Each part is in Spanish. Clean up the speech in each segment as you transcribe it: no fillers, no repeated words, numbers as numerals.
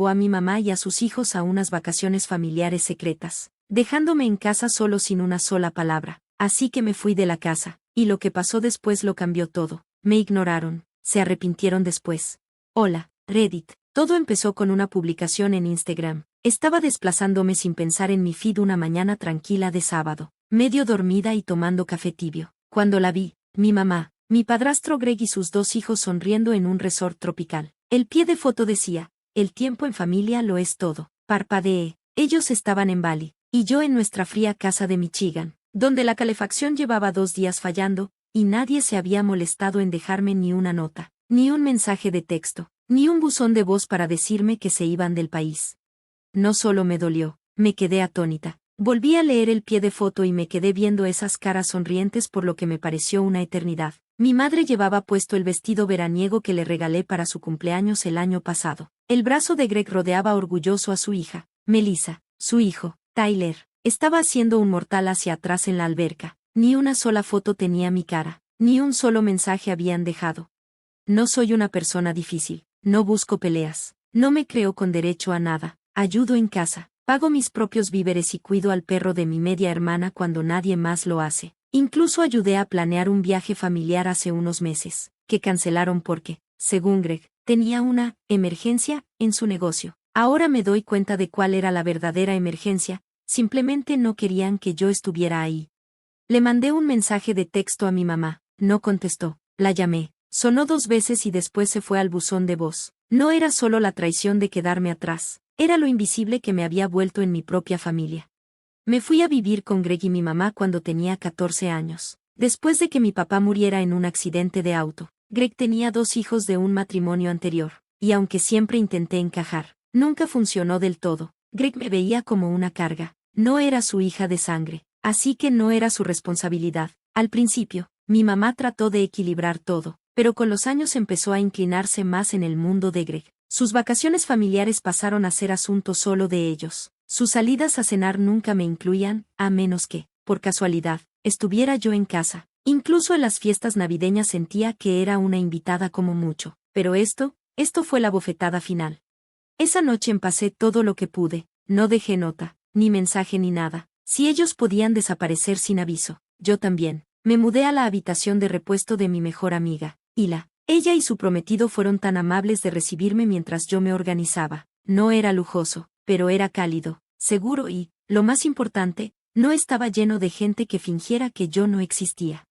a mi mamá y a sus hijos a unas vacaciones familiares secretas, dejándome en casa solo sin una sola palabra. Así que me fui de la casa, y lo que pasó después lo cambió todo. Me ignoraron, se arrepintieron después. Hola, Reddit. Todo empezó con una publicación en Instagram. Estaba desplazándome sin pensar en mi feed una mañana tranquila de sábado, medio dormida y tomando café tibio. Cuando la vi, mi mamá, mi padrastro Greg y sus dos hijos sonriendo en un resort tropical. El pie de foto decía: el tiempo en familia lo es todo. Parpadeé. Ellos estaban en Bali, y yo en nuestra fría casa de Michigan, donde la calefacción llevaba 2 días fallando, y nadie se había molestado en dejarme ni una nota, ni un mensaje de texto, ni un buzón de voz para decirme que se iban del país. No solo me dolió, me quedé atónita. Volví a leer el pie de foto y me quedé viendo esas caras sonrientes por lo que me pareció una eternidad. Mi madre llevaba puesto el vestido veraniego que le regalé para su cumpleaños el año pasado. El brazo de Greg rodeaba orgulloso a su hija, Melissa. Su hijo, Tyler, estaba haciendo un mortal hacia atrás en la alberca. Ni una sola foto tenía mi cara, ni un solo mensaje habían dejado. No soy una persona difícil, no busco peleas, no me creo con derecho a nada, ayudo en casa, pago mis propios víveres y cuido al perro de mi media hermana cuando nadie más lo hace. Incluso ayudé a planear un viaje familiar hace unos meses, que cancelaron porque, según Greg, tenía una emergencia en su negocio. Ahora me doy cuenta de cuál era la verdadera emergencia, simplemente no querían que yo estuviera ahí. Le mandé un mensaje de texto a mi mamá, no contestó, la llamé, sonó 2 veces y después se fue al buzón de voz. No era solo la traición de quedarme atrás, era lo invisible que me había vuelto en mi propia familia. Me fui a vivir con Greg y mi mamá cuando tenía 14 años, después de que mi papá muriera en un accidente de auto. Greg tenía 2 hijos de un matrimonio anterior, y aunque siempre intenté encajar, nunca funcionó del todo. Greg me veía como una carga, no era su hija de sangre, así que no era su responsabilidad. Al principio, mi mamá trató de equilibrar todo, pero con los años empezó a inclinarse más en el mundo de Greg. Sus vacaciones familiares pasaron a ser asunto solo de ellos. Sus salidas a cenar nunca me incluían, a menos que, por casualidad, estuviera yo en casa. Incluso en las fiestas navideñas sentía que era una invitada como mucho. Pero esto fue la bofetada final. Esa noche empacé todo lo que pude, no dejé nota, ni mensaje ni nada. Si ellos podían desaparecer sin aviso, yo también. Me mudé a la habitación de repuesto de mi mejor amiga, Hila. Ella y su prometido fueron tan amables de recibirme mientras yo me organizaba. No era lujoso, pero era cálido, seguro y, lo más importante, no estaba lleno de gente que fingiera que yo no existía.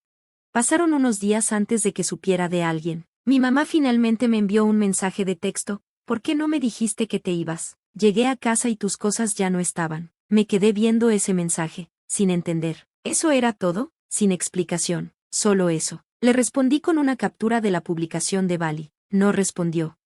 Pasaron unos días antes de que supiera de alguien. Mi mamá finalmente me envió un mensaje de texto: ¿por qué no me dijiste que te ibas? Llegué a casa y tus cosas ya no estaban. Me quedé viendo ese mensaje, sin entender. ¿Eso era todo? Sin explicación, solo eso. Le respondí con una captura de la publicación de Bali. No respondió.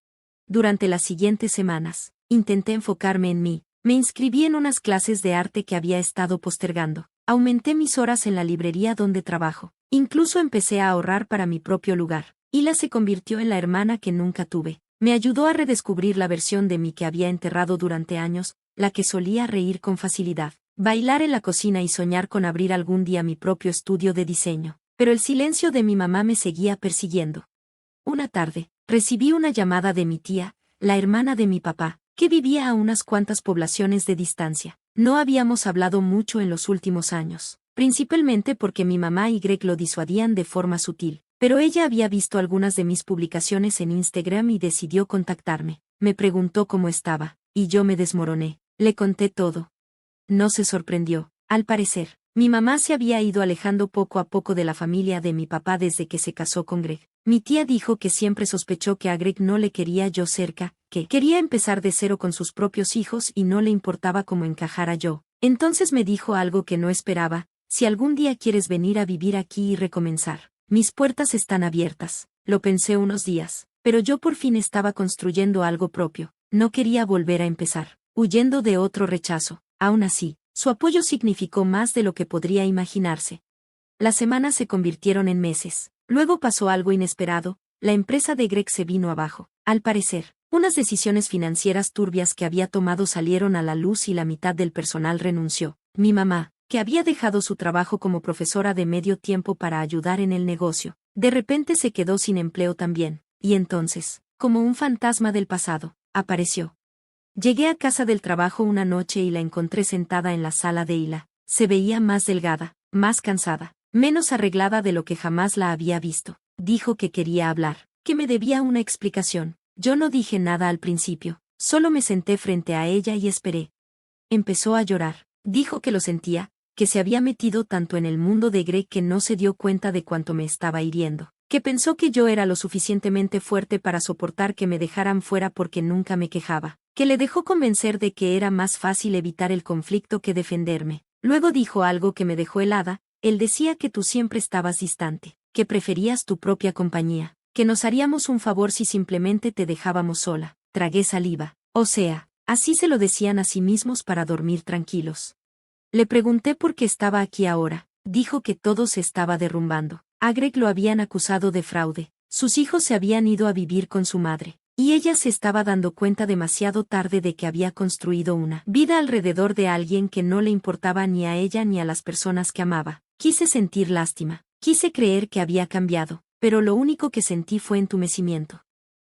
Durante las siguientes semanas, intenté enfocarme en mí. Me inscribí en unas clases de arte que había estado postergando. Aumenté mis horas en la librería donde trabajo. Incluso empecé a ahorrar para mi propio lugar. Hila se convirtió en la hermana que nunca tuve. Me ayudó a redescubrir la versión de mí que había enterrado durante años, la que solía reír con facilidad, bailar en la cocina y soñar con abrir algún día mi propio estudio de diseño. Pero el silencio de mi mamá me seguía persiguiendo. Una tarde, recibí una llamada de mi tía, la hermana de mi papá, que vivía a unas cuantas poblaciones de distancia. No habíamos hablado mucho en los últimos años, principalmente porque mi mamá y Greg lo disuadían de forma sutil, pero ella había visto algunas de mis publicaciones en Instagram y decidió contactarme. Me preguntó cómo estaba, y yo me desmoroné. Le conté todo. No se sorprendió, al parecer. Mi mamá se había ido alejando poco a poco de la familia de mi papá desde que se casó con Greg. Mi tía dijo que siempre sospechó que a Greg no le quería yo cerca, que quería empezar de cero con sus propios hijos y no le importaba cómo encajara yo. Entonces me dijo algo que no esperaba: si algún día quieres venir a vivir aquí y recomenzar, mis puertas están abiertas. Lo pensé unos días, pero yo por fin estaba construyendo algo propio. No quería volver a empezar, huyendo de otro rechazo. Aún así, su apoyo significó más de lo que podría imaginarse. Las semanas se convirtieron en meses. Luego pasó algo inesperado: la empresa de Greg se vino abajo. Al parecer, unas decisiones financieras turbias que había tomado salieron a la luz y la mitad del personal renunció. Mi mamá, que había dejado su trabajo como profesora de medio tiempo para ayudar en el negocio, de repente se quedó sin empleo también. Y entonces, como un fantasma del pasado, apareció. Llegué a casa del trabajo una noche y la encontré sentada en la sala de Hila. Se veía más delgada, más cansada, menos arreglada de lo que jamás la había visto. Dijo que quería hablar, que me debía una explicación. Yo no dije nada al principio, solo me senté frente a ella y esperé. Empezó a llorar. Dijo que lo sentía, que se había metido tanto en el mundo de Greg que no se dio cuenta de cuánto me estaba hiriendo, que pensó que yo era lo suficientemente fuerte para soportar que me dejaran fuera porque nunca me quejaba, que le dejó convencer de que era más fácil evitar el conflicto que defenderme. Luego dijo algo que me dejó helada. Él decía que tú siempre estabas distante, que preferías tu propia compañía, que nos haríamos un favor si simplemente te dejábamos sola. Tragué saliva. O sea, así se lo decían a sí mismos para dormir tranquilos. Le pregunté por qué estaba aquí ahora. Dijo que todo se estaba derrumbando. A Greg lo habían acusado de fraude. Sus hijos se habían ido a vivir con su madre. Y ella se estaba dando cuenta demasiado tarde de que había construido una vida alrededor de alguien que no le importaba ni a ella ni a las personas que amaba. Quise sentir lástima. Quise creer que había cambiado, pero lo único que sentí fue entumecimiento.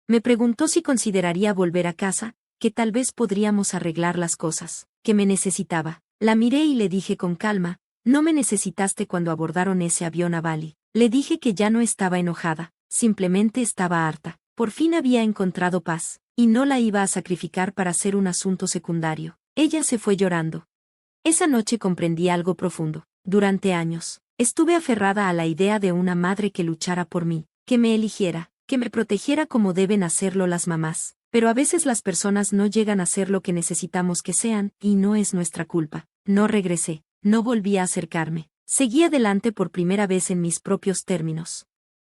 Me preguntó si consideraría volver a casa, que tal vez podríamos arreglar las cosas, que me necesitaba. La miré y le dije con calma, no me necesitaste cuando abordaron ese avión a Bali. Le dije que ya no estaba enojada, simplemente estaba harta. Por fin había encontrado paz, y no la iba a sacrificar para hacer un asunto secundario. Ella se fue llorando. Esa noche comprendí algo profundo. Durante años, estuve aferrada a la idea de una madre que luchara por mí, que me eligiera, que me protegiera como deben hacerlo las mamás. Pero a veces las personas no llegan a ser lo que necesitamos que sean, y no es nuestra culpa. No regresé, no volví a acercarme. Seguí adelante por primera vez en mis propios términos.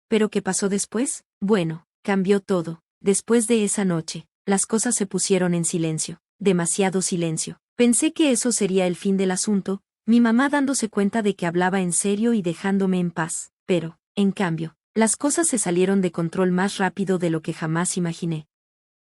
¿Pero qué pasó después? Bueno, cambió todo. Después de esa noche, las cosas se pusieron en silencio, demasiado silencio. Pensé que eso sería el fin del asunto, mi mamá dándose cuenta de que hablaba en serio y dejándome en paz. Pero, en cambio, las cosas se salieron de control más rápido de lo que jamás imaginé.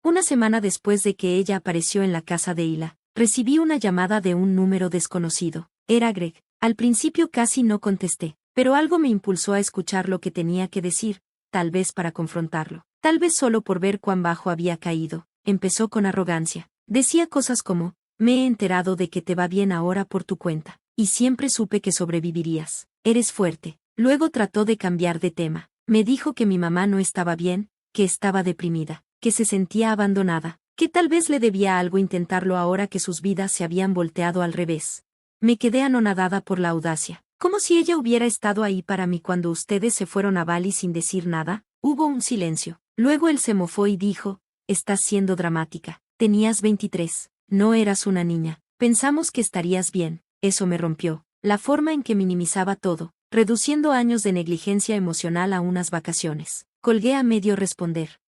Una semana después de que ella apareció en la casa de Hila, recibí una llamada de un número desconocido. Era Greg. Al principio casi no contesté, pero algo me impulsó a escuchar lo que tenía que decir, tal vez para confrontarlo, tal vez solo por ver cuán bajo había caído. Empezó con arrogancia. Decía cosas como, me he enterado de que te va bien ahora por tu cuenta, y siempre supe que sobrevivirías. Eres fuerte. Luego trató de cambiar de tema. Me dijo que mi mamá no estaba bien, que estaba deprimida, que se sentía abandonada, que tal vez le debía algo intentarlo ahora que sus vidas se habían volteado al revés. Me quedé anonadada por la audacia, como si ella hubiera estado ahí para mí cuando ustedes se fueron a Bali sin decir nada. Hubo un silencio. Luego él se mofó y dijo, estás siendo dramática. Tenías 23, no eras una niña. Pensamos que estarías bien. Eso me rompió. La forma en que minimizaba todo, reduciendo años de negligencia emocional a unas vacaciones. Colgué a medio responder.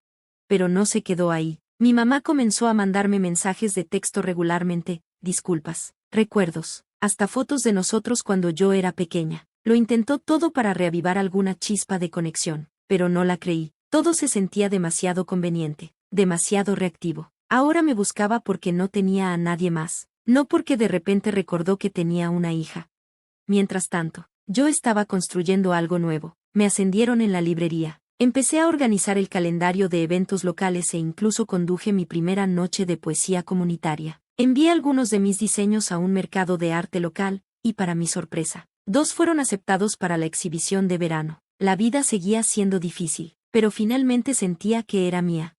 Pero no se quedó ahí. Mi mamá comenzó a mandarme mensajes de texto regularmente, disculpas, recuerdos, hasta fotos de nosotros cuando yo era pequeña. Lo intentó todo para reavivar alguna chispa de conexión, pero no la creí. Todo se sentía demasiado conveniente, demasiado reactivo. Ahora me buscaba porque no tenía a nadie más, no porque de repente recordó que tenía una hija. Mientras tanto, yo estaba construyendo algo nuevo. Me ascendieron en la librería. Empecé a organizar el calendario de eventos locales e incluso conduje mi primera noche de poesía comunitaria. Envié algunos de mis diseños a un mercado de arte local, y para mi sorpresa, 2 fueron aceptados para la exhibición de verano. La vida seguía siendo difícil, pero finalmente sentía que era mía.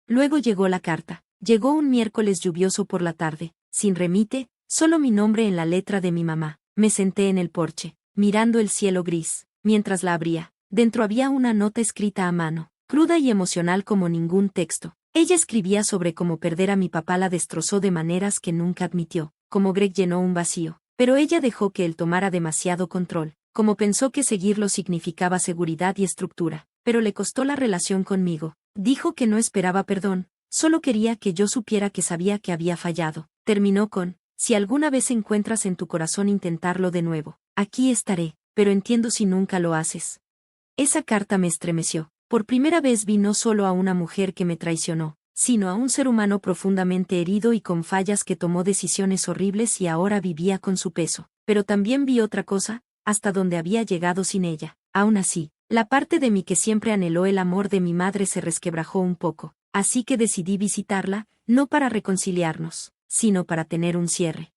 Luego llegó la carta. Llegó un miércoles lluvioso por la tarde, sin remite, solo mi nombre en la letra de mi mamá. Me senté en el porche, mirando el cielo gris, mientras la abría. Dentro había una nota escrita a mano, cruda y emocional como ningún texto. Ella escribía sobre cómo perder a mi papá la destrozó de maneras que nunca admitió, cómo Greg llenó un vacío, pero ella dejó que él tomara demasiado control, como pensó que seguirlo significaba seguridad y estructura, pero le costó la relación conmigo. Dijo que no esperaba perdón, solo quería que yo supiera que sabía que había fallado. Terminó con, si alguna vez encuentras en tu corazón intentarlo de nuevo, aquí estaré, pero entiendo si nunca lo haces. Esa carta me estremeció. Por primera vez vi no solo a una mujer que me traicionó, sino a un ser humano profundamente herido y con fallas que tomó decisiones horribles y ahora vivía con su peso. Pero también vi otra cosa, hasta donde había llegado sin ella. Aún así, la parte de mí que siempre anheló el amor de mi madre se resquebrajó un poco. así que decidí visitarla, no para reconciliarnos, sino para tener un cierre.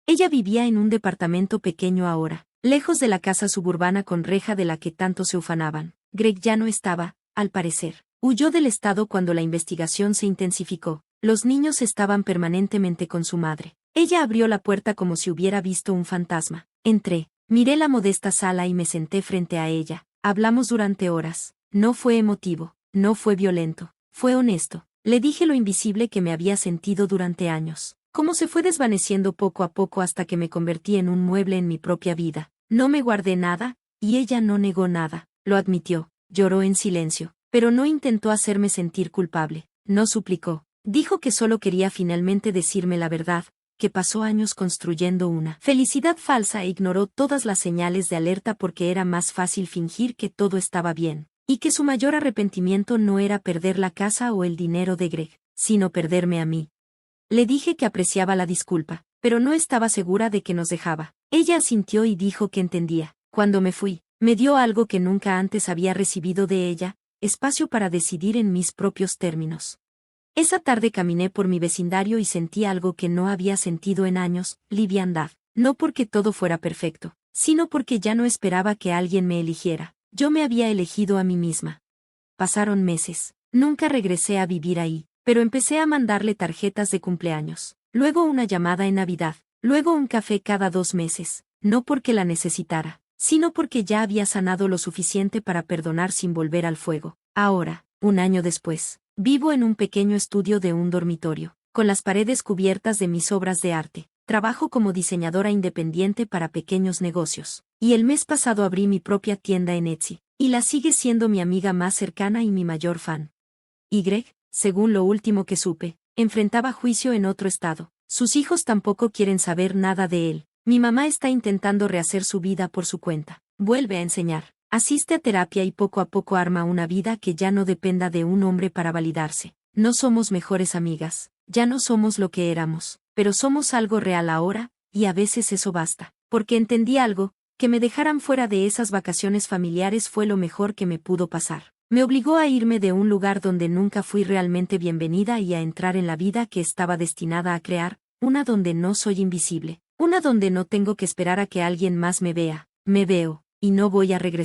Ella vivía en un departamento pequeño ahora, lejos de la casa suburbana con reja de la que tanto se ufanaban. Greg ya no estaba, al parecer. Huyó del estado cuando la investigación se intensificó. Los niños estaban permanentemente con su madre. Ella abrió la puerta como si hubiera visto un fantasma. Entré, miré la modesta sala y me senté frente a ella. Hablamos durante horas. No fue emotivo, no fue violento, fue honesto. Le dije lo invisible que me había sentido durante años. Cómo se fue desvaneciendo poco a poco hasta que me convertí en un mueble en mi propia vida. No me guardé nada, y ella no negó nada, lo admitió, lloró en silencio, pero no intentó hacerme sentir culpable, no suplicó. Dijo que solo quería finalmente decirme la verdad, que pasó años construyendo una felicidad falsa e ignoró todas las señales de alerta porque era más fácil fingir que todo estaba bien, y que su mayor arrepentimiento no era perder la casa o el dinero de Greg, sino perderme a mí. Le dije que apreciaba la disculpa, pero no estaba segura de que nos dejaba. Ella asintió y dijo que entendía. Cuando me fui, me dio algo que nunca antes había recibido de ella, espacio para decidir en mis propios términos. Esa tarde caminé por mi vecindario y sentí algo que no había sentido en años, liviandad. No porque todo fuera perfecto, sino porque ya no esperaba que alguien me eligiera. Yo me había elegido a mí misma. Pasaron meses. Nunca regresé a vivir ahí, pero empecé a mandarle tarjetas de cumpleaños. Luego una llamada en Navidad. Luego un café cada 2 meses. No porque la necesitara, sino porque ya había sanado lo suficiente para perdonar sin volver al fuego. Ahora, un año después, vivo en un pequeño estudio de un dormitorio, con las paredes cubiertas de mis obras de arte. Trabajo como diseñadora independiente para pequeños negocios. Y el mes pasado abrí mi propia tienda en Etsy. Y la sigue siendo mi amiga más cercana y mi mayor fan. Y Greg, según lo último que supe, enfrentaba juicio en otro estado. Sus hijos tampoco quieren saber nada de él. Mi mamá está intentando rehacer su vida por su cuenta. Vuelve a enseñar. Asiste a terapia y poco a poco arma una vida que ya no dependa de un hombre para validarse. No somos mejores amigas, ya no somos lo que éramos, pero somos algo real ahora, y a veces eso basta. Porque entendí algo, que me dejaran fuera de esas vacaciones familiares fue lo mejor que me pudo pasar. Me obligó a irme de un lugar donde nunca fui realmente bienvenida y a entrar en la vida que estaba destinada a crear, una donde no soy invisible, una donde no tengo que esperar a que alguien más me vea, me veo, y no voy a regresar.